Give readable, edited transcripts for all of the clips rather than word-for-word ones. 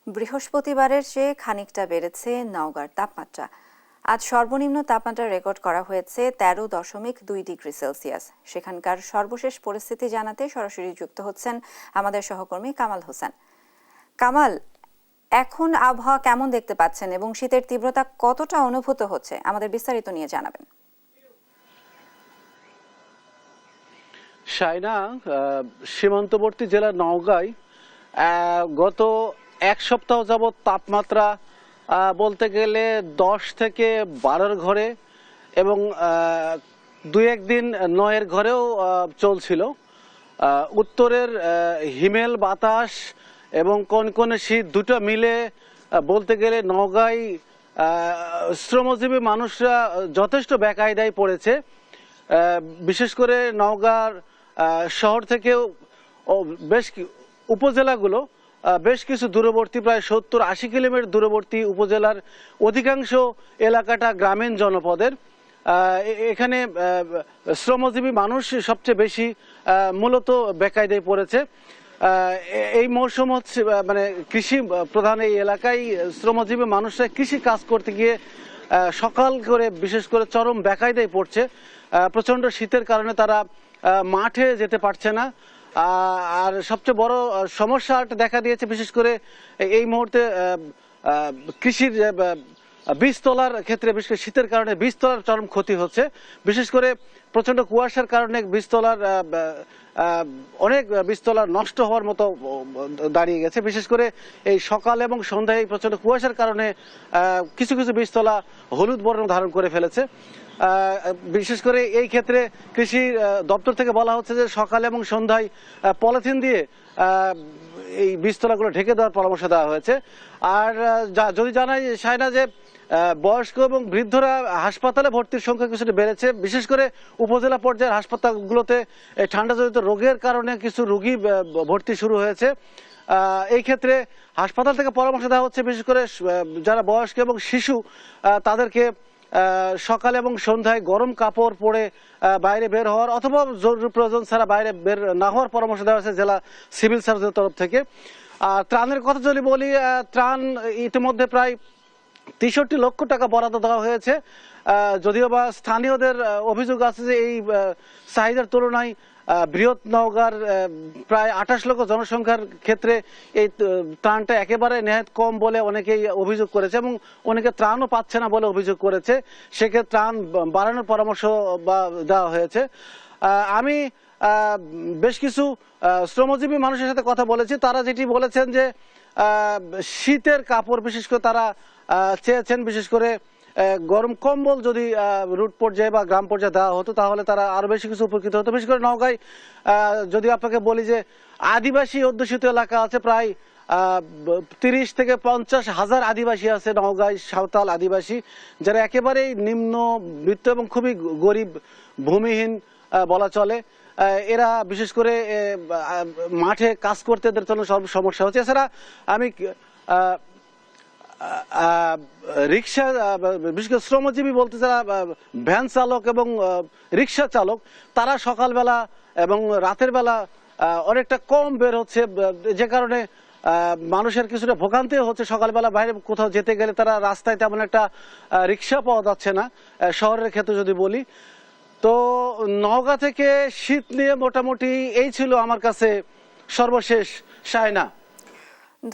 বৃহস্পতিবারের চেয়ে খানিকটা বেড়েছে নওগাঁর তাপমাত্রা। আজ সর্বনিম্ন তাপমাত্রা রেকর্ড করা হয়েছে 13.2 ডিগ্রি সেলসিয়াস। সেখানকার সর্বশেষ পরিস্থিতি জানাতে সরাসরি যুক্ত হচ্ছেন আমাদের সহকর্মী কামাল হোসেন। কামাল, এখন আবহাওয়া কেমন দেখতে পাচ্ছেন এবং শীতের তীব্রতা কতটা অনুভূত হচ্ছে, আমাদের বিস্তারিত নিয়ে জানাবেন। শাইনা, সীমান্তবর্তী জেলা নওগাঁয় গত এক সপ্তাহ যাবৎ তাপমাত্রা বলতে গেলে 10 থেকে 12-র ঘরে এবং 2-1 দিন 9-এর ঘরেও চলছিল। উত্তরের হিমেল বাতাস এবং কনকনে শীত দুটো মিলে বলতে গেলে নওগাঁয় শ্রমজীবী মানুষরা যথেষ্ট বেকায়দায় পড়েছে। বিশেষ করে নওগাঁর শহর থেকেও বেশ উপজেলাগুলো বেশ কিছু দূরবর্তী, প্রায় 70-80 কিলোমিটার দূরবর্তী উপজেলার অধিকাংশ এলাকাটা গ্রামীণ জনপদের। এখানে শ্রমজীবী মানুষ সবচেয়ে বেশি মূলত বেকায়দায় পড়েছে। এই মৌসুম হচ্ছে মানে কৃষি প্রধান এই এলাকায় শ্রমজীবী মানুষরা কৃষি কাজ করতে গিয়ে সকাল করে বিশেষ করে চরম বেকায়দায় পড়ছে। প্রচণ্ড শীতের কারণে তারা মাঠে যেতে পারছে না। আর সবচেয়ে বড় সমস্যাটা দেখা দিয়েছে বিশেষ করে এই মুহূর্তে কৃষির বীজ তোলার ক্ষেত্রে, বিশেষ করে শীতের কারণে বীজ তোলার চরম ক্ষতি হচ্ছে। বিশেষ করে প্রচণ্ড কুয়াশার কারণে বীজ তোলার অনেক বীজতলা নষ্ট হওয়ার মতো দাঁড়িয়ে গেছে। বিশেষ করে এই সকাল এবং সন্ধ্যায় প্রচণ্ড কুয়াশার কারণে কিছু কিছু বীজতলা হলুদ বর্ণ ধারণ করে ফেলেছে। বিশেষ করে এই ক্ষেত্রে কৃষি দপ্তর থেকে বলা হচ্ছে যে সকাল এবং সন্ধ্যায় পলিথিন দিয়ে এই বীজতলাগুলো ঢেকে দেওয়ার পরামর্শ দেওয়া হয়েছে। আর যদি জানাই শাইনা যে বয়স্ক এবং বৃদ্ধরা হাসপাতালে ভর্তির সংখ্যা কিছুটা বেড়েছে। বিশেষ করে উপজেলা পর্যায়ের হাসপাতালগুলোতে ঠান্ডাজনিত রোগের কারণে কিছু রোগী ভর্তি শুরু হয়েছে। এই ক্ষেত্রে হাসপাতাল থেকে পরামর্শ দেওয়া হচ্ছে বিশেষ করে যারা বয়স্ক এবং শিশু তাদেরকে সকাল এবং সন্ধ্যায় গরম কাপড় পরে বাইরে বের হওয়ার অথবা জরুরি প্রয়োজন ছাড়া বাইরে বের না হওয়ার পরামর্শ দেওয়া হয়েছে জেলা সিভিল সার্জনের তরফ থেকে। ত্রাণের কথা যদি বলি, ত্রাণ ইতিমধ্যে প্রায় 63 লক্ষ টাকা বরাদ্দ দেওয়া হয়েছে। যদিও বা স্থানীয়দের অভিযোগ আছে যে এই চাহিদার তুলনায় বৃহৎ নওগাঁর প্রায় 28 লক্ষ জনসংখ্যার ক্ষেত্রে এই ত্রাণটা একেবারে নেহাত কম বলে অনেকেই অভিযোগ করেছে এবং অনেকে ত্রাণও পাচ্ছে না বলে অভিযোগ করেছে। সেক্ষেত্রে ত্রাণ বাড়ানোর পরামর্শ দেওয়া হয়েছে। আমি বেশ কিছু শ্রমজীবী মানুষের সাথে কথা বলেছি। তারা যেটি বলেছেন যে শীতের কাপড় বিশেষ করে তারা চেয়েছেন, বিশেষ করে গরম কম্বল যদি রুট পর্যায়ে বা গ্রাম পর্যায়ে দেওয়া হতো তাহলে তারা আরো বেশি কিছু উপকৃত হতো। বিশেষ করে নওগাঁয় যদি আপনাকে বলি যে আদিবাসী অধ্যুষিত এলাকা আছে, প্রায় 30 থেকে 50 হাজার আদিবাসী আছে নওগাঁয়, সাঁওতাল আদিবাসী, যারা একেবারেই নিম্নবিত্ত এবং খুবই গরিব ভূমিহীন বলা চলে। এরা বিশেষ করে মাঠে কাজ করতে এদের জন্য সব সমস্যা হচ্ছে। এছাড়া আমি রিক্সা বিশেষ করে শ্রমজীবী বলতে যারা ভ্যান চালক এবং রিক্সা চালক, তারা সকালবেলা এবং রাতের বেলা অনেকটা কম বের হচ্ছে, যে কারণে মানুষের কিছুটা ভোগান্তি হচ্ছে। সকালবেলা বাইরে কোথাও যেতে গেলে তারা রাস্তায় তেমন একটা রিক্সা পাওয়া যাচ্ছে না শহরের ক্ষেত্রে যদি বলি। তো নওগাঁ থেকে শীত নিয়ে মোটামুটি এই ছিল আমার কাছে সর্বশেষ। শায়না,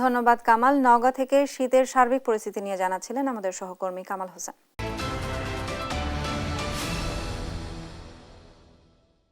ধন্যবাদ কামাল। নওগাঁ থেকে শীতের সার্বিক পরিস্থিতি নিয়ে জানাচ্ছিলেন আমাদের সহকর্মী কামাল হোসেন।